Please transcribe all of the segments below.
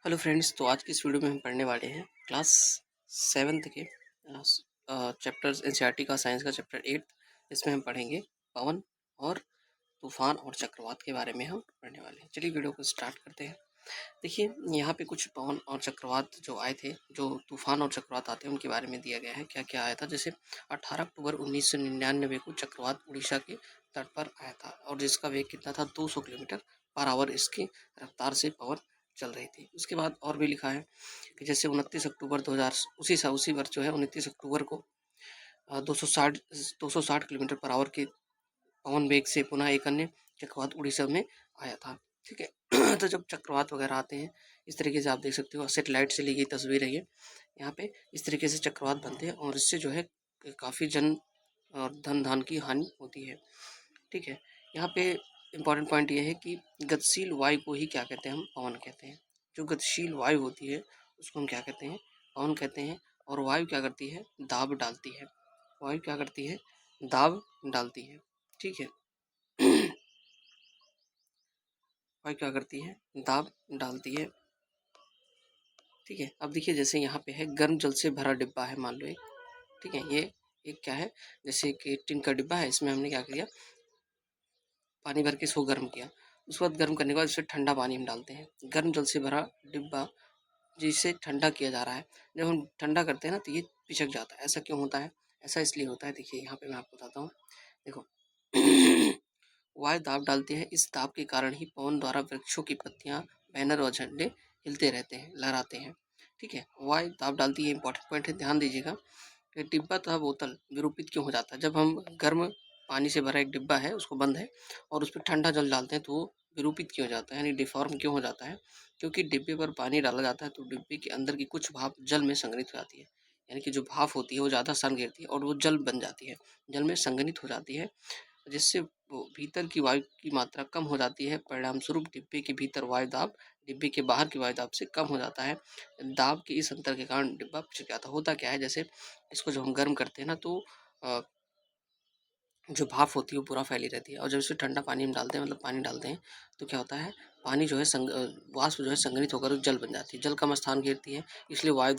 Hello friends, तो आज की इस वीडियो में हम पढ़ने वाले हैं क्लास 7th के चैप्टर्स एनसीईआरटी का साइंस का चैप्टर 8। इसमें हम पढ़ेंगे पवन और तूफान और चक्रवात के बारे में हम पढ़ने वाले हैं। चलिए वीडियो को स्टार्ट करते हैं। देखिए, यहाँ पे कुछ पवन और चक्रवात जो आए थे, जो तूफान और चक्रवात आते हैं उनके बारे में दिया गया है। क्या क्या आया था, जैसे 18 अक्टूबर 1999 को चक्रवात उड़ीसा के तट पर आया था और जिसका वेग कितना था, 200 किलोमीटर पर आवर इसकी रफ्तार से पवन चल रही थी। उसके बाद और भी लिखा है कि जैसे 29 अक्टूबर 2000 उसी वर्ष जो है 29 अक्टूबर को 260 किलोमीटर पर आवर के पवन वेग से पुनः एक अन्य चक्रवात उड़ीसा में आया था। ठीक है। तो जब चक्रवात वगैरह आते हैं इस तरीके से आप देख सकते हो, सेटेलाइट से ली गई तस्वीर है ये। यहाँ पे इस तरीके से चक्रवात बनते हैं और इससे जो है काफ़ी जन और धन धान की हानि होती है। ठीक है। यहाँ पे इम्पॉर्टेंट पॉइंट ये है कि गतिशील वायु को ही क्या कहते हैं, हम पवन कहते हैं। जो गतिशील वायु होती है उसको हम क्या कहते हैं, पवन कहते हैं। और वायु क्या करती है, दाब डालती है। वायु क्या करती है, दाब डालती है। ठीक है। वायु क्या करती है, दाब डालती है। ठीक है। अब देखिए, जैसे यहाँ पे है गर्म जल से भरा डिब्बा है, मान लो एक। ठीक है। ये एक क्या है, जैसे कि टिन का डिब्बा है, इसमें हमने क्या किया, पानी भर के इसको गर्म किया। उसके बाद गर्म करने के बाद इसमें ठंडा पानी हम डालते हैं। गर्म जल से भरा डिब्बा जिसे ठंडा किया जा रहा है, जब हम ठंडा करते हैं ना तो ये पिचक जाता है। ऐसा क्यों होता है? ऐसा इसलिए होता है, देखिए यहाँ पे मैं आपको बताता हूँ। देखो, वायु दाब डालती है, इस दाब के कारण ही पवन द्वारा वृक्षों की पत्तियां, बैनर और झंडे हिलते रहते हैं, लहराते हैं। ठीक है। वायु दाब डालती है, इंपॉर्टेंट पॉइंट है, ध्यान दीजिएगा। कि डिब्बा तथा बोतल विरूपित क्यों हो जाता है? जब हम गर्म पानी से भरा एक डिब्बा है, उसको बंद है और उस पर ठंडा जल डालते हैं तो वो विरूपित क्यों हो जाता है, यानी डिफॉर्म क्यों हो जाता है? क्योंकि डिब्बे पर पानी डाला जाता है तो डिब्बे के अंदर की कुछ भाप जल में संग्रहित हो जाती है। यानी कि जो भाप होती है वो ज़्यादा सन गिरती है और वो जल बन जाती है, जल में संघनित हो जाती है, जिससे वो भीतर की वायु की मात्रा कम हो जाती है। परिणाम स्वरूप डिब्बे के भीतर वायु दाब डिब्बे के बाहर की वायु दाब से कम हो जाता है। दाब के इस अंतर के कारण डिब्बा पिचक जाता है। होता क्या है, जैसे इसको जब हम गर्म करते हैं ना तो अ, जो भाप होती है वो पूरा फैली रहती है और जब इसमें ठंडा पानी हम डालते हैं, मतलब पानी डालते हैं, तो क्या होता है, पानी जो है वाष्प जो है संघनित होकर जल बन जाती है, जल कम स्थान घेरती है, इसलिए वायु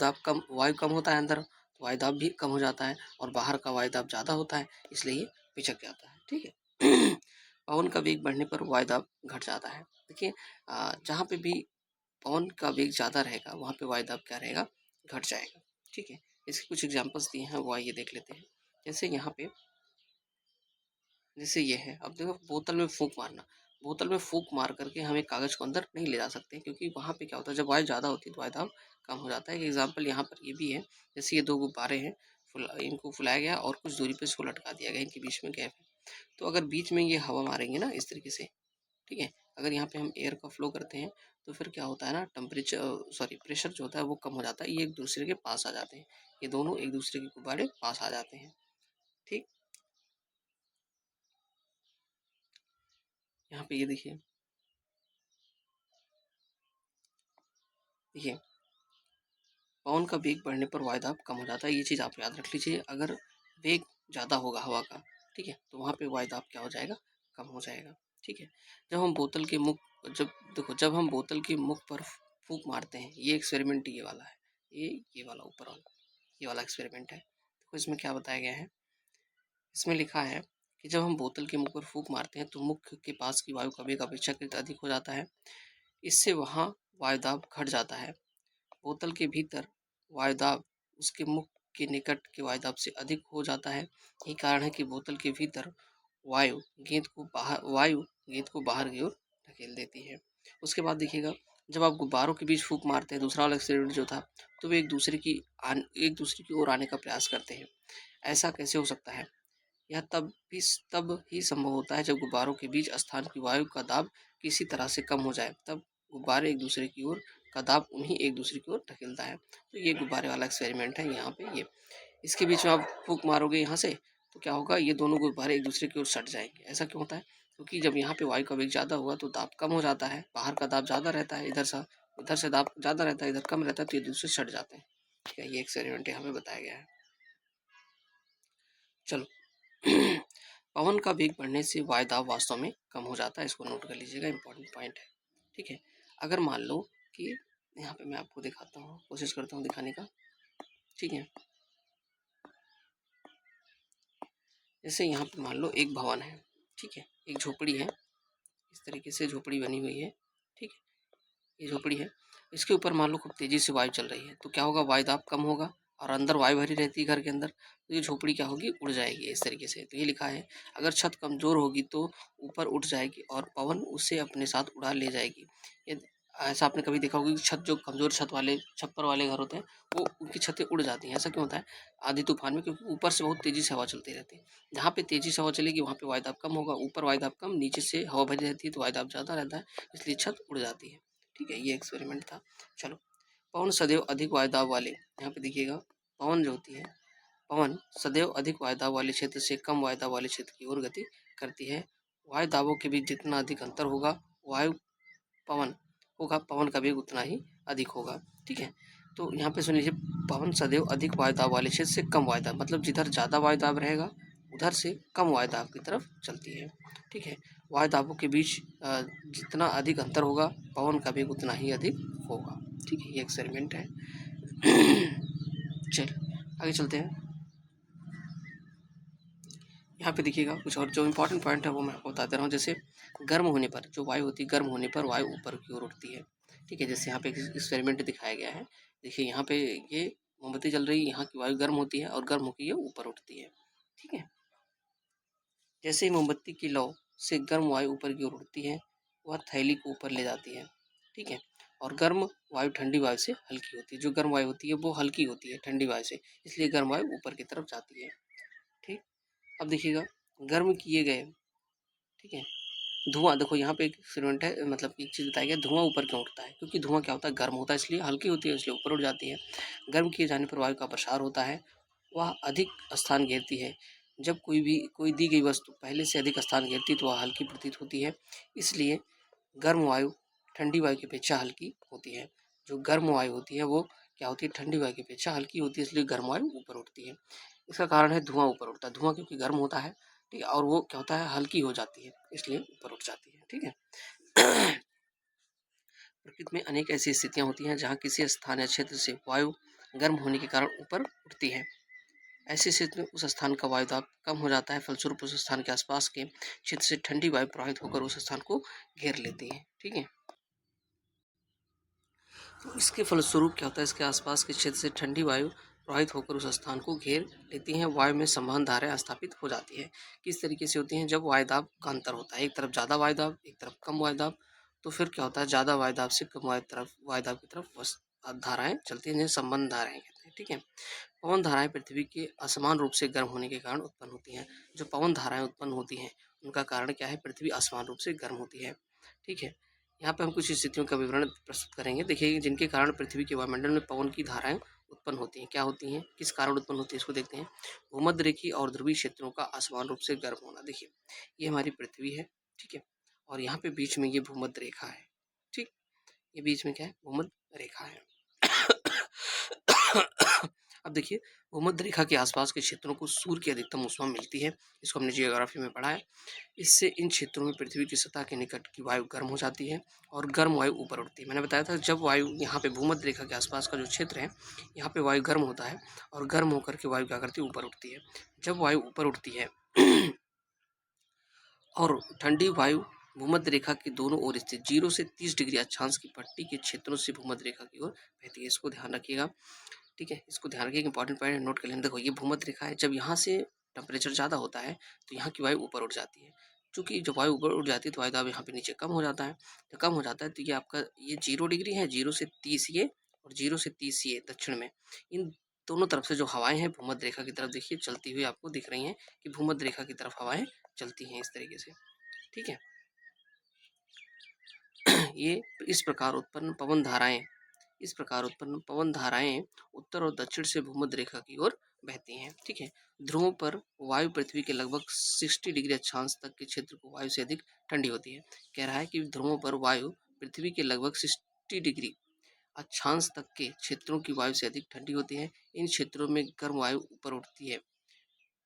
कम होता है अंदर, तो वायु दाब भी कम हो जाता है और बाहर का वायु दाब ज़्यादा होता है, इसलिए ये पिचक जाता है। ठीक है। पवन का वेग बढ़ने पर वायु दाब घट जाता है। देखिए, जहाँ पे भी पवन का वेग ज़्यादा रहेगा वहाँ पे वायु दाब क्या रहेगा, घट जाएगा। ठीक है। इसके कुछ एग्जाम्पल्स दिए हैं, वो आइए देख लेते हैं। जैसे यहाँ पे, जैसे ये है, अब देखो, बोतल में फूंक मारना। बोतल में फूंक मार करके हम एक कागज को अंदर नहीं ले जा सकते, क्योंकि वहां पे क्या होता है, जब वायु ज्यादा होती है तो वायु दाब कम हो जाता है। एक एग्जांपल यहाँ पर ये भी है। जैसे ये दो गुब्बारे हैं, इनको फुलाया गया और कुछ दूरी पे इसको लटका दिया गया, इनके बीच में गैप है। तो अगर बीच में ये हवा मारेंगे ना इस तरीके से, ठीक है, अगर यहाँ पे हम एयर का फ्लो करते हैं तो फिर क्या होता है ना, प्रेशर जो होता है वो कम हो जाता है, ये एक दूसरे के पास आ जाते हैं, ये दोनों एक दूसरे के गुब्बारे पास आ जाते हैं। ठीक। यहाँ पे ये देखिए, देखिए, पवन का वेग बढ़ने पर वायु दाब कम हो जाता है, ये चीज़ आप याद रख लीजिए। अगर वेग ज़्यादा होगा हवा का, ठीक है, तो वहाँ पे वायु दाब क्या हो जाएगा, कम हो जाएगा। ठीक है। जब हम बोतल के मुख जब देखो, जब हम बोतल के मुख पर फूंक मारते हैं, ये एक्सपेरिमेंट ये वाला है, ये वाला ऊपर वाला, ये वाला एक्सपेरिमेंट है। देखो इसमें क्या बताया गया है, इसमें लिखा है कि जब हम बोतल के मुख पर फूंक मारते हैं तो मुख के पास की वायु का वेग अपेक्षाकृत अधिक हो जाता है, इससे वहाँ वायु दाब घट जाता है। बोतल के भीतर वायुदाब उसके मुख के निकट के वायुदाब से अधिक हो जाता है। यही कारण है कि बोतल के भीतर वायु गेंद को बाहर की ओर धकेल देती है। उसके बाद देखिएगा, जब आप गुब्बारों के बीच फूंक मारते हैं, दूसरा वाला एक्सपेरिमेंट जो था, तो वे एक दूसरे की ओर आने का प्रयास करते हैं। ऐसा कैसे हो सकता है? यह तब ही संभव होता है जब गुब्बारों के बीच स्थान की वायु का दाब किसी तरह से कम हो जाए, तब गुब्बारे एक दूसरे की ओर का दाब उन्हीं एक दूसरे की ओर धकेलता है। तो ये गुब्बारे वाला एक्सपेरिमेंट है। यहाँ पे ये इसके बीच में आप फूंक मारोगे यहाँ से, तो क्या होगा, ये दोनों गुब्बारे एक दूसरे की ओर सट जाएंगे। ऐसा क्यों होता है? क्योंकि जब यहाँ पे वायु का वेग ज़्यादा हुआ तो दाब कम हो जाता है, बाहर का दाब ज़्यादा रहता है, इधर से दाब ज़्यादा रहता है, इधर कम रहता है, तो ये दूसरे सट जाते हैं। ठीक है, ये एक्सपेरिमेंट यहाँ पे बताया गया है। चलो। पवन का वेग बढ़ने से वायु दाब वास्तव में कम हो जाता है, इसको नोट कर लीजिएगा, इंपॉर्टेंट पॉइंट है। ठीक है। अगर मान लो कि यहाँ पे मैं आपको दिखाता हूँ, कोशिश करता हूँ दिखाने का, ठीक है। जैसे यहाँ पे मान लो एक भवन है, ठीक है, एक झोपड़ी है, इस तरीके से झोपड़ी बनी हुई है, ठीक है, ये झोपड़ी है। इसके ऊपर मान लो खूब तेजी से वायु चल रही है, तो क्या होगा, वायुदाब कम होगा और अंदर वायु भरी रहती है घर के अंदर, तो ये झोपड़ी क्या होगी, उड़ जाएगी इस तरीके से। तो ये लिखा है, अगर छत कमजोर होगी तो ऊपर उठ जाएगी और पवन उसे अपने साथ उड़ा ले जाएगी। ये ऐसा आपने कभी देखा होगा कि छत, जो कमजोर छत वाले, छप्पर वाले घर होते हैं, वो उनकी छतें उड़ जाती हैं। ऐसा क्यों होता है आंधी तूफान में? क्योंकि ऊपर से बहुत तेजी से हवा चलती रहती है। जहाँ पे तेजी से हवा चलेगी वहाँ पे वायुदाब कम होगा, ऊपर वायुदाब कम, नीचे से हवा भरी रहती है तो वायुदाब ज़्यादा रहता है, इसलिए छत उड़ जाती है। ठीक है, ये एक्सपेरिमेंट था। चलो, पवन सदैव अधिक वायुदाब वाले, यहाँ पे देखिएगा, पवन जो होती है, पवन सदैव अधिक वायुदाब वाले क्षेत्र से कम वायुदाब वाले क्षेत्र की ओर गति करती है। वायुदाबों के बीच जितना अधिक अंतर होगा, वायु पवन होगा, पवन का वेग उतना ही अधिक होगा। ठीक है, तो यहाँ पे सुन लीजिए, पवन सदैव अधिक वायुदाब वाले क्षेत्र से कम वायुदाब, मतलब जिधर ज़्यादा वायुदाब रहेगा उधर से कम वायुदाब की तरफ चलती है। ठीक है, वायुदाबों के बीच जितना अधिक अंतर होगा, पवन का वेग उतना ही अधिक होगा। ठीक है, ये एक्सपेरिमेंट है। चल आगे चलते हैं। यहाँ पे देखिएगा, कुछ और जो इम्पोर्टेंट पॉइंट है वो मैं आपको बता दे रहा हूँ। जैसे गर्म होने पर जो वायु होती है, गर्म होने पर वायु ऊपर की ओर उठती है। ठीक है, जैसे यहाँ पे एक्सपेरिमेंट दिखाया गया है, देखिए यहाँ पे ये मोमबत्ती जल रही है, यहाँ की वायु गर्म होती है और गर्म होकर ये ऊपर उठती है। ठीक है, जैसे ही मोमबत्ती की लौ से गर्म वायु ऊपर की ओर उठती है, वह थैली को ऊपर ले जाती है। ठीक है, और गर्म वायु ठंडी वायु से हल्की होती है। जो गर्म वायु होती है वो हल्की होती है ठंडी वायु से, इसलिए गर्म वायु ऊपर की तरफ जाती है। ठीक, अब देखिएगा, गर्म किए गए, ठीक है, धुआं, देखो यहाँ पे एक एक्सपेरिमेंट है, मतलब एक चीज़ बताई गई, धुआं ऊपर क्यों उठता है? क्योंकि धुआं क्या होता है, गर्म होता है, इसलिए हल्की होती है, इसलिए ऊपर उठ जाती है। गर्म किए जाने पर वायु का प्रसार होता है, वह अधिक स्थान घेरती है। जब कोई दी गई वस्तु पहले से अधिक स्थान घेरती है तो वह हल्की प्रतीत होती है, इसलिए गर्म वायु ठंडी वायु की अपेक्षा हल्की होती है। जो गर्म वायु होती है वो क्या होती है, ठंडी वायु की अपेक्षा हल्की होती है, इसलिए गर्म वायु ऊपर उठती है। इसका कारण है धुआं ऊपर उठता है। धुआं क्योंकि गर्म होता है, ठीक है, और वो क्या होता है, हल्की हो जाती है, इसलिए ऊपर उठ जाती है। ठीक है। प्रकृति में अनेक ऐसी स्थितियां होती हैं जहां किसी स्थान या क्षेत्र से वायु गर्म होने के कारण ऊपर उठती है। ऐसी स्थिति में उस स्थान का वायुदाब कम हो जाता है, फलस्वरूप उस स्थान के आसपास के क्षेत्र से ठंडी वायु प्रवाहित होकर उस स्थान को घेर लेती है। ठीक है, तो इसके फलस्वरूप क्या होता है, इसके आसपास के क्षेत्र से ठंडी वायु प्रवाहित होकर उस स्थान को घेर लेती हैं। वायु में संवहन धाराएं स्थापित हो जाती है। किस तरीके से होती हैं, जब वायुदाब का अंतर होता है, एक तरफ ज़्यादा वायुदाब, एक तरफ कम वायुदाब, तो फिर क्या होता है, ज़्यादा वायुदाब से कम वायुदाब की तरफ धाराएं चलती हैं, जिन्हें संबंध धाराएं कहते हैं। ठीक है, पवन धाराएं पृथ्वी के असमान रूप से गर्म होने के कारण उत्पन्न होती हैं। जो पवन धाराएं उत्पन्न होती हैं उनका कारण क्या है, पृथ्वी असमान रूप से गर्म होती है। ठीक है, यहाँ पे हम कुछ स्थितियों का विवरण प्रस्तुत करेंगे। देखिए, जिनके कारण पृथ्वी के वायुमंडल में पवन की धाराएं उत्पन्न होती हैं, क्या होती हैं, किस कारण उत्पन्न होती है, इसको देखते हैं। भूमध्य रेखी और ध्रुवीय क्षेत्रों का असमान रूप से गर्म होना। देखिए, ये हमारी पृथ्वी है, ठीक है, और यहाँ पे बीच में ये भूमध्य रेखा है। ठीक, ये बीच में क्या है, भूमध्य रेखा है। अब देखिए, भूमध्य रेखा के आसपास के क्षेत्रों को सूर्य की अधिकतम ऊष्मा मिलती है, इसको हमने जियोग्राफी में पढ़ा है। इससे इन क्षेत्रों में पृथ्वी की सतह के निकट की वायु गर्म हो जाती है और गर्म वायु ऊपर उठती है। मैंने बताया था, जब वायु यहाँ पे भूमध्य रेखा के आसपास का जो क्षेत्र है, यहाँ पे वायु गर्म होता है और गर्म होकर के वायु क्या करती है, ऊपर उठती है। जब वायु ऊपर उठती है और ठंडी वायु भूमध्य रेखा के दोनों ओर स्थित 0 से 30 डिग्री अक्षांश की पट्टी के क्षेत्रों से भूमध्य रेखा की ओर बहती है। इसको ध्यान रखिएगा। ठीक है, इसको ध्यान रखिए, इंपॉर्टेंट पॉइंट नोट कर लेना। देखो, ये भूमध्य रेखा है, जब यहाँ से टेम्परेचर ज़्यादा होता है तो यहाँ की वायु ऊपर उठ जाती है। चूँकि जब वायु ऊपर उठ जाती है तो वायुदाब यहाँ पे नीचे कम हो जाता है। जब कम हो जाता है तो ये आपका ये 0 डिग्री है, 0 से 30 ये, और 0 से 30 ये दक्षिण में। इन दोनों तरफ से जो हवाएं हैं भूमध्य रेखा की तरफ, देखिए चलती हुई आपको दिख रही हैं कि भूमध्य रेखा की तरफ हवाएं चलती हैं इस तरीके से। ठीक है, ये इस प्रकार उत्पन्न पवन धाराएं उत्तर और दक्षिण से भूमध्य रेखा की ओर बहती हैं। ठीक है, ध्रुवों पर वायु पृथ्वी के लगभग 60 डिग्री अक्षांश तक के क्षेत्र को वायु से अधिक ठंडी होती है। कह रहा है कि ध्रुवों पर वायु पृथ्वी के लगभग 60 डिग्री अक्षांश तक के क्षेत्रों की वायु से अधिक ठंडी होती है। इन क्षेत्रों में गर्म वायु ऊपर उठती है,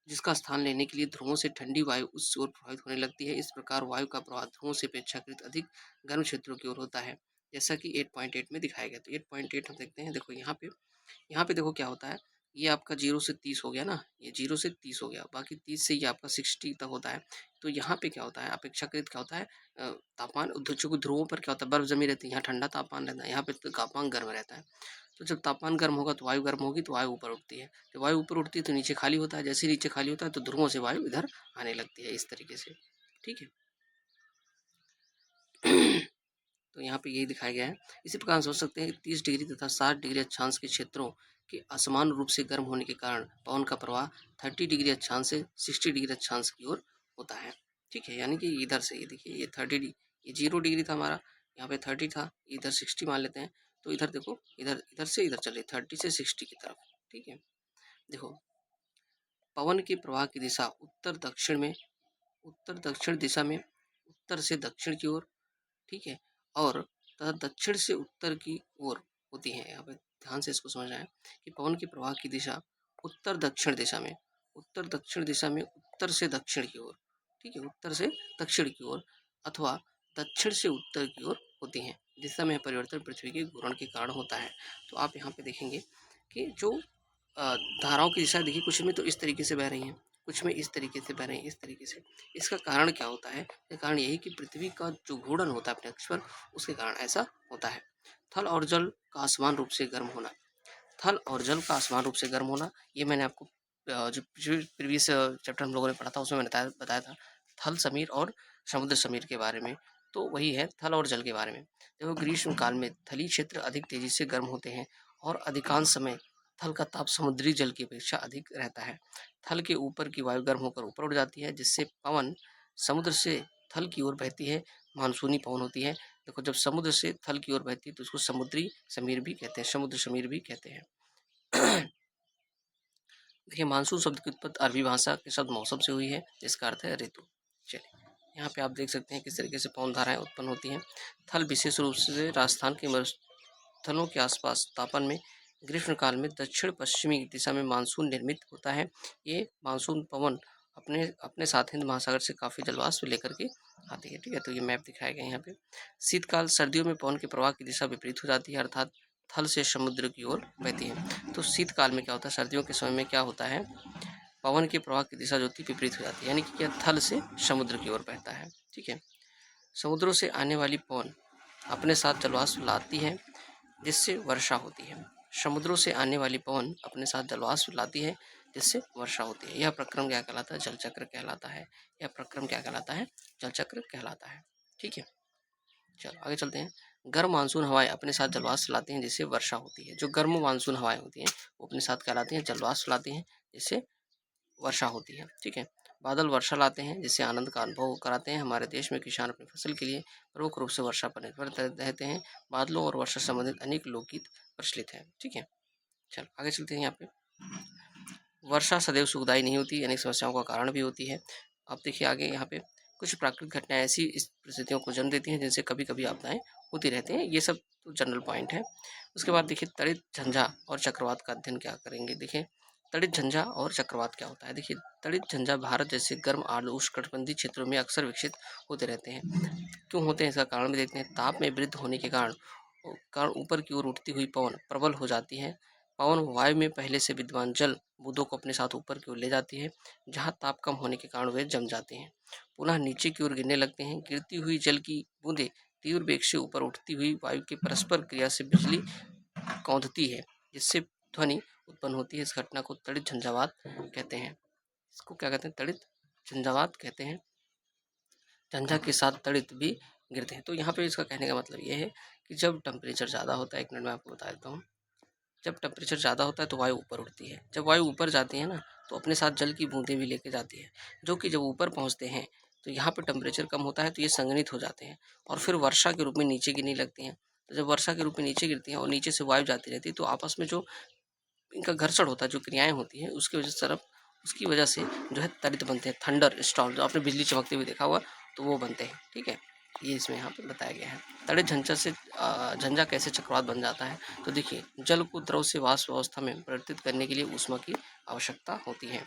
जिसका स्थान लेने के लिए ध्रुवों से ठंडी वायु उस ओर प्रभावित होने लगती है। इस प्रकार वायु का प्रवाह ध्रुवों से अपेक्षाकृत अधिक गर्म क्षेत्रों की ओर होता है। जैसा कि 8.8 में दिखाया गया। तो 8.8 हम देखते हैं, देखो यहाँ पे देखो क्या होता है, ये आपका 0 से 30 हो गया ना, ये 0 से 30 हो गया, बाकी 30 से ये आपका 60 तक होता है। तो यहाँ पे क्या होता है, अपेक्षाकृत क्या होता है, तापमान चूँकि ध्रुवों पर क्या होता है, बर्फ जमी रहती है, यहाँ ठंडा तापमान रहता है, यहाँ पे तो तापमान गर्म रहता है। तो जब तापमान गर्म होगा तो वायु गर्म होगी, तो वायु ऊपर उठती है, जब वायु ऊपर उठती है तो नीचे खाली होता है, जैसे ही नीचे खाली होता है तो ध्रुवों से वायु इधर आने लगती है, इस तरीके से, ठीक है। तो यहाँ पे यही दिखाया गया है। इसी प्रकार हम सोच सकते हैं कि 30 डिग्री तथा 60 डिग्री अक्षांश के क्षेत्रों के असमान रूप से गर्म होने के कारण पवन का प्रवाह 30 डिग्री अक्षांश से 60 डिग्री अक्षांश की ओर होता है, ठीक है। यानी कि इधर से ये देखिए, ये 30 ये 0 डिग्री था हमारा, यहाँ पे 30 था, इधर 60 मान लेते हैं। तो इधर देखो, इधर इधर से इधर चले 30 से 60 की तरफ, ठीक है। देखो, पवन के प्रवाह की दिशा उत्तर दक्षिण में, उत्तर दक्षिण दिशा में, उत्तर से दक्षिण की ओर, ठीक है, और तथा दक्षिण से उत्तर की ओर होती है। यहाँ पे ध्यान से इसको समझना है कि पवन के प्रवाह की दिशा उत्तर दक्षिण दिशा में, उत्तर दक्षिण दिशा में, उत्तर से दक्षिण की ओर, ठीक है, उत्तर से दक्षिण की ओर अथवा दक्षिण से उत्तर की ओर होती हैं। दिशा में परिवर्तन पृथ्वी के घूर्णन के कारण होता है। तो आप यहाँ पे देखेंगे कि जो धाराओं की दिशा देखिए, कुछ में तो इस तरीके से बह रही हैं, कुछ में इस तरीके से बह रही हैं, इस तरीके से। इसका कारण क्या होता है? इसका कारण यही कि पृथ्वी का जो घूर्णन होता है अपने अक्ष पर, उसके कारण ऐसा होता है। थल और जल का असमान रूप से गर्म होना, थल और जल का असमान रूप से गर्म होना, ये मैंने आपको जो प्रीवियस चैप्टर हम लोगों ने पढ़ा था उसमें मैंने बताया था थल समीर और समुद्र समीर के बारे में। तो वही है थल और जल के बारे में। देखो, ग्रीष्म काल में थली क्षेत्र अधिक तेजी से गर्म होते हैं और अधिकांश समय थल का ताप समुद्री जल की अपेक्षा अधिक रहता है। थल के ऊपर की वायु गर्म होकर ऊपर उड़ जाती है, जिससे पवन समुद्र से थल की ओर बहती है, मानसूनी पवन होती है। देखो, जब समुद्र से थल की ओर बहती है तो उसको समुद्री समीर भी कहते हैं, समुद्र समीर भी कहते हैं। देखिए, मानसून शब्द की उत्पत्ति अरबी भाषा के शब्द मौसम से हुई है, जिसका अर्थ है ऋतु। चलिए, यहाँ पे आप देख सकते हैं किस तरीके से पवन धाराएं उत्पन्न होती हैं। थल विशेष रूप से राजस्थान के मरुस्थलों के आसपास तापन में ग्रीष्म काल में दक्षिण पश्चिमी दिशा में मानसून निर्मित होता है। ये मानसून पवन अपने अपने साथ हिंद महासागर से काफ़ी जलवाष्प लेकर के आती है, ठीक है। तो ये मैप दिखाया गया है यहाँ पे। शीतकाल, सर्दियों में पवन के प्रवाह की दिशा विपरीत हो जाती है, अर्थात थल से समुद्र की ओर बहती है। तो शीतकाल में क्या होता है, सर्दियों के समय में क्या होता है, पवन के प्रवाह की दिशा जो होती है विपरीत हो जाती है, यानी कि क्या, थल से समुद्र की ओर बहता है, ठीक है। समुद्रों से आने वाली पवन अपने साथ जलवाष्प लाती है, जिससे वर्षा होती है। समुद्रों से आने वाली पवन अपने साथ जलवाष्प लाती है, जिससे वर्षा होती है। यह प्रक्रम क्या कहलाता है? जल चक्र कहलाता है। यह प्रक्रम क्या कहलाता है? जल चक्र कहलाता है, ठीक है। चलो आगे चलते हैं। गर्म मानसून हवाएं अपने साथ जलवाष्प लाती हैं, जिससे वर्षा होती है। जो गर्म मानसून हवाएं होती हैं वो अपने साथ क्या लाती हैं? जलवाष्प लाती हैं, जिससे वर्षा होती है, ठीक है। बादल वर्षा लाते हैं, जिससे आनंद का अनुभव कराते हैं। हमारे देश में किसान अपनी फसल के लिए प्रमुख रूप से वर्षा पर निर्भर रहते हैं। बादलों और वर्षा संबंधित अनेक लोकगीत प्रचलित हैं, ठीक है। चलो आगे चलते हैं। यहाँ पे वर्षा सदैव सुखदायी नहीं होती, अनेक समस्याओं का कारण भी होती है। अब देखिए आगे, यहाँ पे कुछ प्राकृतिक घटनाएं ऐसी इस परिस्थितियों को जन्म देती हैं जिनसे कभी कभी आपदाएं होती रहती हैं। ये सब तो जनरल पॉइंट है। उसके बाद देखिए, तड़ित, झंझा और चक्रवात का अध्ययन क्या करेंगे। देखिए, तड़ित, झंझा और चक्रवात क्या होता है। देखिए, तड़ित झंझा भारत जैसे गर्म आर्द्र उष्णकटिबंधीय क्षेत्रों में अक्सर विकसित होते रहते हैं। क्यों होते हैं, इसका कारण भी देखते हैं। ताप में वृद्धि होने के कारण कारण ऊपर की ओर उठती हुई पवन प्रबल हो जाती है। पवन वायु में पहले से विद्यमान जल बूंदों को अपने साथ ऊपर की ओर ले जाती है, जहां ताप कम होने के कारण वे जम जाते हैं, पुनः नीचे की ओर गिरने लगते हैं। गिरती हुई जल की बूंदें तीव्र वेग से ऊपर उठती हुई वायु की परस्पर क्रिया से बिजली कौंधती है, जिससे ध्वनि उत्पन्न होती है। इस घटना को तड़ित झंझावात कहते हैं। इसको क्या कहते हैं? तड़ित झंझावात कहते हैं। झंझा के साथ तड़ित भी गिरते हैं। तो यहाँ पे इसका कहने का मतलब ये है कि जब टेम्परेचर ज़्यादा होता है, एक मिनट में आपको बता देता हूँ। जब टेम्परेचर ज़्यादा होता है तो वायु ऊपर उठती है। जब वायु ऊपर जाती है ना, तो अपने साथ जल की बूंदें भी लेके जाती है, जो कि जब ऊपर पहुँचते हैं तो यहाँ पे टेम्परेचर कम होता है, तो ये संघनित हो जाते हैं और फिर वर्षा के रूप में नीचे गिरने लगती हैं। तो जब वर्षा के रूप में नीचे गिरती हैं और नीचे से वायु जाती रहती है, तो आपस में जो इनका घर्षण होता है, जो क्रियाएं होती हैं, उसकी वजह से जो है तड़ित बनते हैं। थंडर स्टॉर्म, जो आपने बिजली चमकते हुए देखा हुआ, तो वो बनते हैं, ठीक है। ये इसमें यहाँ पे बताया गया है। तड़ित झंझा से झंझा कैसे चक्रवात बन जाता है। तो देखिए, जल को द्रव से वाष्प अवस्था में परिवर्तित करने के लिए ऊष्मा की आवश्यकता होती है।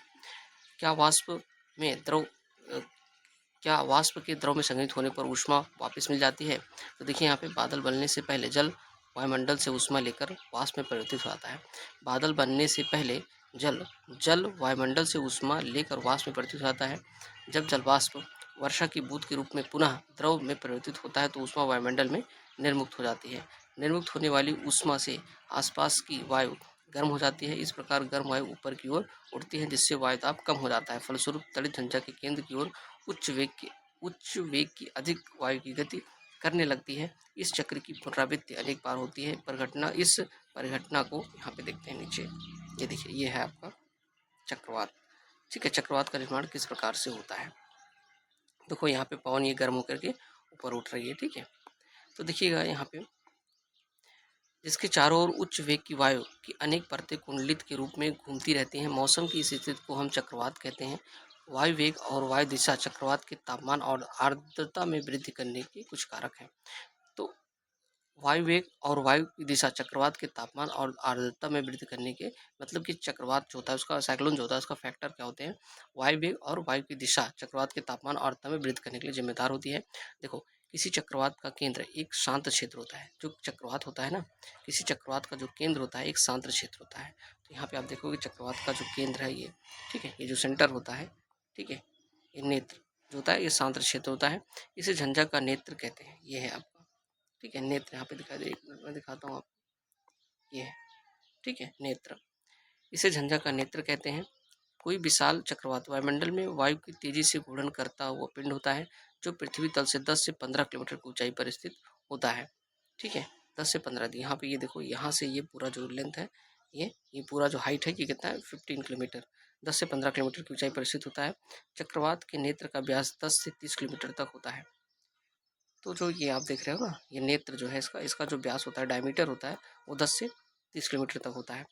क्या वाष्प में द्रव क्या वाष्प के द्रव में संग्रहित होने पर ऊष्मा वापस मिल जाती है? तो देखिए यहाँ पे बादल बनने से पहले जल वायुमंडल से ऊष्मा लेकर वाष्प में परिवर्तित होता है। बादल बनने से पहले जल जल वायुमंडल से ऊष्मा लेकर वाष्प में परिवर्तित होता है। जब जल वाष्प वर्षा की बूंद के रूप में पुनः द्रव में परिवर्तित होता है तो ऊष्मा वायुमंडल में निर्मुक्त हो जाती है। निर्मुक्त होने वाली ऊष्मा से आसपास की वायु गर्म हो जाती है। इस प्रकार गर्म वायु ऊपर की ओर उड़ती है जिससे वायु दाब कम हो जाता है। फलस्वरूप तड़ित झंझा के केंद्र की ओर उच्च वेग की अधिक वायु की गति करने लगती है। इस चक्र की पुनरावृत्ति अनेक बार होती है। इस परिघटना को यहाँ पे देखते हैं नीचे, ये देखिए ये है आपका चक्रवात। ठीक है, चक्रवात का निर्माण किस प्रकार से होता है? देखो यहाँ पे पवन ये गर्म होकर के ऊपर उठ रही है। ठीक है, तो देखिएगा यहाँ पे जिसके चारों ओर उच्च वेग की वायु की अनेक परतें कुंडलित के रूप में घूमती रहती हैं। मौसम की इस स्थिति को हम चक्रवात कहते हैं। वायु वेग और वायु दिशा चक्रवात के तापमान और आर्द्रता में वृद्धि करने के कुछ कारक हैं। तो वायु वेग और वायु की दिशा चक्रवात के तापमान और आर्द्रता में वृद्धि करने के मतलब कि चक्रवात जो होता है उसका साइक्लोन जो होता है उसका फैक्टर क्या होते हैं? वायु वेग और वायु की दिशा चक्रवात के तापमान और आर्द्रता में वृद्धि करने के लिए जिम्मेदार होती है। देखो, किसी चक्रवात का केंद्र एक शांत क्षेत्र होता है। जो चक्रवात होता है ना, किसी चक्रवात का जो केंद्र होता है एक शांत क्षेत्र होता है। तो यहाँ पे आप देखोगे चक्रवात का जो केंद्र है ये, ठीक है, ये जो सेंटर होता है, ठीक है, ये नेत्र जो होता है ये शांत क्षेत्र होता है। इसे झंझा का नेत्र कहते हैं। ये है आपका, ठीक है, नेत्र यहाँ पे दिखाई दे, एक मिनट में दिखाता हूँ आपको, ये है, ठीक है, नेत्र। इसे झंझा का नेत्र कहते हैं। कोई विशाल चक्रवात वायुमंडल में वायु की तेजी से घूर्णन करता हुआ पिंड होता है जो पृथ्वी तल से 10 से 15 किलोमीटर की ऊंचाई पर स्थित होता है। ठीक है, 10 से 15, यहाँ पे ये देखो, यहाँ से ये पूरा जो लेंथ है, ये पूरा जो हाइट है ये कितना है? 15 किलोमीटर, 10 से 15 किलोमीटर की ऊंचाई पर स्थित होता है। चक्रवात के नेत्र का व्यास 10 से 30 किलोमीटर तक होता है। तो जो ये आप देख रहे हो ना, ये नेत्र जो है इसका इसका जो व्यास होता है, डायमीटर होता है, वो 10 से 30 किलोमीटर तक होता है।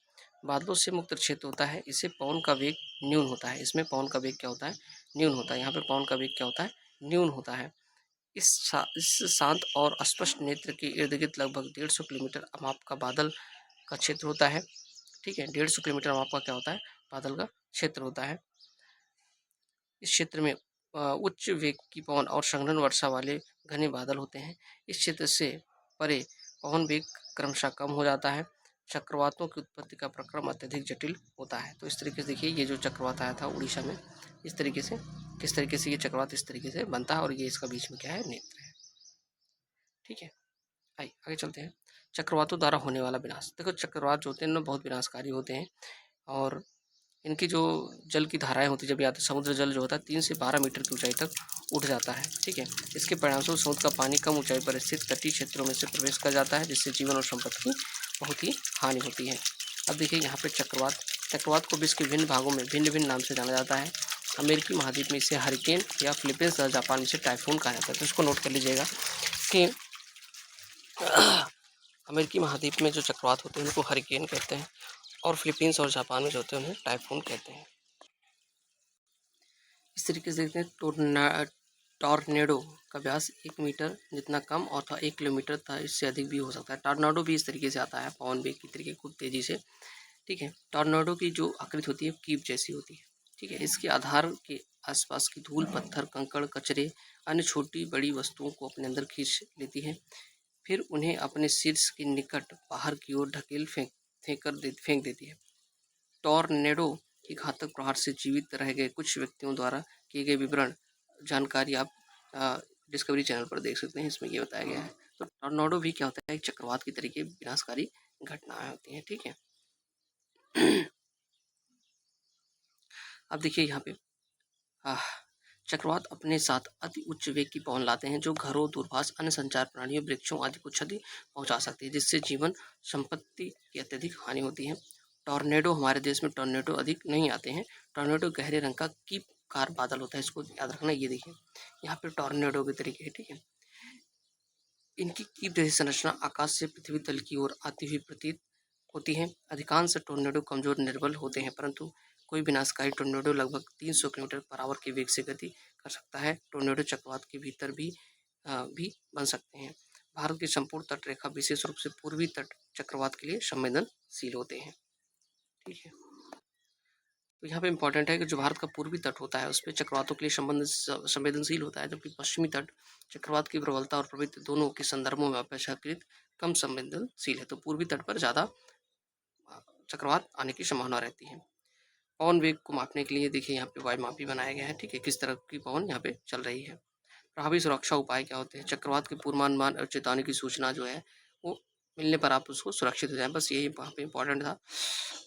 बादलों से मुक्त क्षेत्र होता है। इसे पवन का वेग न्यून होता है। इसमें पवन का वेग क्या होता है? न्यून होता है। यहाँ पे पवन का वेग क्या होता है? न्यून होता है। इस शांत और स्पष्ट नेत्र के इर्द गिर्द लगभग 150 किलोमीटर माप का बादल का क्षेत्र होता है। ठीक है, 150 किलोमीटर माप का क्या होता है? बादल का क्षेत्र होता है। इस क्षेत्र में उच्च वेग की पवन और संघनन वर्षा वाले घने बादल होते हैं। इस क्षेत्र से परे पवन वेग क्रमशः कम हो जाता है। चक्रवातों की उत्पत्ति का प्रक्रम अत्यधिक जटिल होता है। तो इस तरीके से देखिए ये जो चक्रवात आया था उड़ीसा में, इस तरीके से किस तरीके से ये चक्रवात इस तरीके से बनता है और ये इसका बीच में क्या है? नेत्र है। ठीक है, आइए आगे चलते हैं। चक्रवातों द्वारा होने वाला विनाश। देखो, चक्रवात जो होते हैं ना बहुत विनाशकारी होते हैं और इनकी जो जल की धाराएं होती है, जब या तो समुद्र जल जो होता है 3 से 12 मीटर की ऊंचाई तक उठ जाता है। ठीक है, इसके परिणामस्वरूप समुद्र का पानी कम ऊंचाई पर स्थित तटीय क्षेत्रों में से प्रवेश कर जाता है जिससे जीवन और संपत्ति की बहुत ही हानि होती है। अब देखिए यहाँ पे चक्रवात को विश्व के विभिन्न भागों में भिन्न भिन्न नाम से जाना जाता है। अमेरिकी महाद्वीप में इसे हरिकेन या फिलीपींस तथा जापान में इसे टाइफून कहा जाता है। तो इसको नोट कर लीजिएगा कि अमेरिकी महाद्वीप में जो चक्रवात होते हैं उनको हरिकेन कहते हैं और फिलीपींस और जापान में जो होते हैं उन्हें टाइफून कहते हैं। इस तरीके से देखते हैं टॉर्नेडो का व्यास 1 मीटर जितना कम और 1 किलोमीटर था, इससे अधिक भी हो सकता है। टॉर्नाडो भी इस तरीके से आता है, पवन वेग की तरीके खूब तेजी से। ठीक है, टॉर्नाडो की जो आकृति होती है कीप जैसी होती है। ठीक है, इसके आधार के आसपास की धूल, पत्थर, कंकड़, कचरे, अन्य छोटी बड़ी वस्तुओं को अपने अंदर खींच लेती है, फिर उन्हें अपने शीर्ष के निकट बाहर की ओर ढकेल फेंक देती है। टॉर्नेडो की घातक प्रहार से जीवित रह गए कुछ व्यक्तियों द्वारा किए गए विवरण जानकारी आप डिस्कवरी चैनल पर देख सकते हैं। इसमें ये बताया गया है। तो टॉर्नेडो भी क्या होता है? एक चक्रवात की तरीके विनाशकारी घटनाएं होती हैं। ठीक है, अब देखिए यहाँ पे चक्रवात अपने साथ अति उच्च वेग की पवन लाते हैं जो घरों, दूरभाष, अन्य संचार प्रणालियों, वृक्षों आदि को क्षति पहुंचा सकती है जिससे जीवन संपत्ति की अत्यधिक हानि होती है। टॉर्नेडो, हमारे देश में टॉर्नेडो अधिक नहीं आते हैं। टॉर्नेडो गहरे रंग का कीप कार बादल होता है, इसको याद रखना। ये देखिए यहाँ पे टॉर्नेडो के तरीके है। ठीक है, इनकी कीप जैसी संरचना आकाश से पृथ्वी तल की ओर आती हुई प्रतीत होती है। अधिकांश टोर्नेडो कमजोर निर्बल होते हैं परंतु कोई विनाशकारी टोर्नेडो लगभग 300 किलोमीटर पर आवर के वेग से गति कर सकता है। टोर्नेडो चक्रवात के भीतर भी बन सकते हैं। भारत की संपूर्ण तट रेखा विशेष रूप से पूर्वी तट चक्रवात के लिए संवेदनशील होते हैं। ठीक है, तो यहाँ पे इंपॉर्टेंट है कि जो भारत का पूर्वी तट होता है उस पर चक्रवातों के लिए संवेदनशील होता है, जबकि पश्चिमी तट चक्रवात की प्रबलता और प्रवृत्ति दोनों के संदर्भों में अपेक्षाकृत कम संवेदनशील है। तो पूर्वी तट पर ज़्यादा चक्रवात आने की संभावना रहती है। पवन वेग को मापने के लिए देखिए यहाँ पे वायुमापी बनाया गया है, ठीक है, किस तरह की पवन यहाँ पे चल रही है। प्रभावी सुरक्षा उपाय क्या होते हैं? चक्रवात के पूर्वानुमान और चेतावनी की सूचना जो है वो मिलने पर आप उसको सुरक्षित हो जाएं, बस यही वहाँ पे इंपॉर्टेंट था।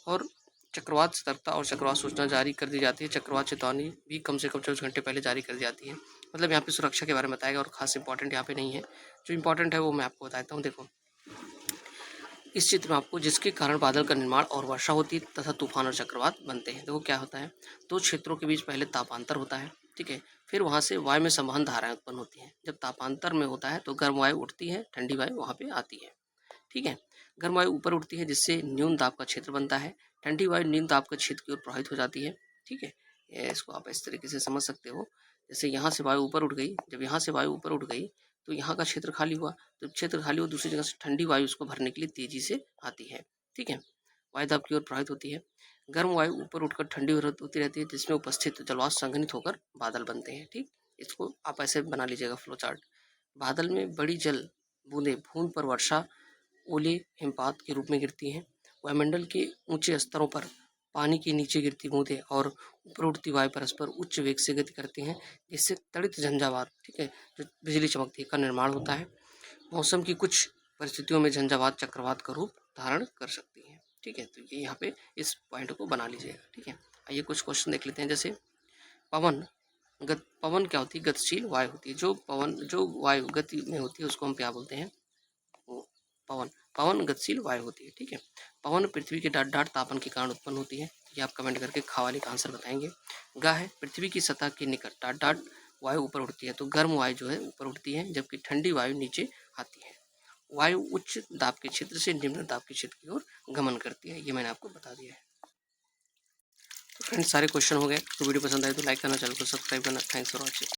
और चक्रवात सतर्कता और चक्रवात सूचना जारी कर दी जाती है। चक्रवात चेतावनी भी कम से कम 24 घंटे पहले जारी कर दी जाती है। मतलब यहाँ पे सुरक्षा के बारे में बताया गया और खास इंपॉर्टेंट यहाँ पे नहीं है। जो इंपॉर्टेंट है वो मैं आपको बताता हूँ। देखो इस चित्र में आपको जिसके कारण बादल का निर्माण और वर्षा होती है तथा तूफान और चक्रवात बनते हैं। देखो क्या होता है, दो क्षेत्रों के बीच पहले तापांतर होता है, ठीक है, फिर वहाँ से वायु में संवहन धाराएं उत्पन्न होती हैं। जब तापांतर में होता है तो गर्म वायु उठती है, ठंडी वायु वहाँ पे आती है, ठीक है। गर्म वायु ऊपर उठती है जिससे न्यून दाब का क्षेत्र बनता है, ठंडी वायु निम्न दाब के क्षेत्र की ओर प्रवाहित हो जाती है, ठीक है। इसको आप इस तरीके से समझ सकते हो, जैसे यहाँ से वायु ऊपर उठ गई, जब यहाँ से वायु ऊपर उठ गई तो यहाँ का क्षेत्र खाली हुआ, तो क्षेत्र खाली हुआ दूसरी जगह से ठंडी वायु उसको भरने के लिए तेजी से आती है, ठीक है, वायु दाब की ओर प्रवाहित होती है। गर्म वायु ऊपर उठकर ठंडी होती रहती है जिसमें उपस्थित जलवाष्प संघनित होकर बादल बनते हैं, ठीक। इसको आप ऐसे बना लीजिएगा फ्लो चार्ट। बादल में बड़ी जल बूंदें भूमि पर वर्षा, ओले हिमपात के रूप में गिरती हैं। वायुमंडल के ऊंचे स्तरों पर पानी की नीचे गिरती बूंदें और ऊपर उड़ती वायु परस्पर उच्च वेग से गति करती हैं, जिससे तड़ित झंझावात, ठीक है, जो बिजली चमकती है, का निर्माण होता है। मौसम की कुछ परिस्थितियों में झंझावात चक्रवात का रूप धारण कर सकती है, ठीक है। तो ये यहाँ पे इस पॉइंट को बना लीजिएगा, ठीक है। आइए कुछ क्वेश्चन देख लेते हैं। जैसे पवन क्या होती है? गतिशील वायु होती है। जो वायु गति में होती है उसको हम क्या बोलते हैं? पवन। पवन गतिशील वायु होती है, ठीक है। पवन पृथ्वी के डाट डाट तापन के कारण उत्पन्न होती है। ये आप कमेंट करके खा वाले का आंसर बताएंगे। गा है पृथ्वी की सतह के निकट डाट डाट वायु ऊपर उठती है, तो गर्म वायु जो है ऊपर उठती है, जबकि ठंडी वायु नीचे आती है। वायु उच्च दाब के क्षेत्र से निम्न दाब के क्षेत्र की ओर गमन करती है, ये मैंने आपको बता दिया है। तो फ्रेंड्स सारे क्वेश्चन हो गए। तो वीडियो पसंद आए तो लाइक करना, चैनल को सब्सक्राइब करना। Thanks for watching.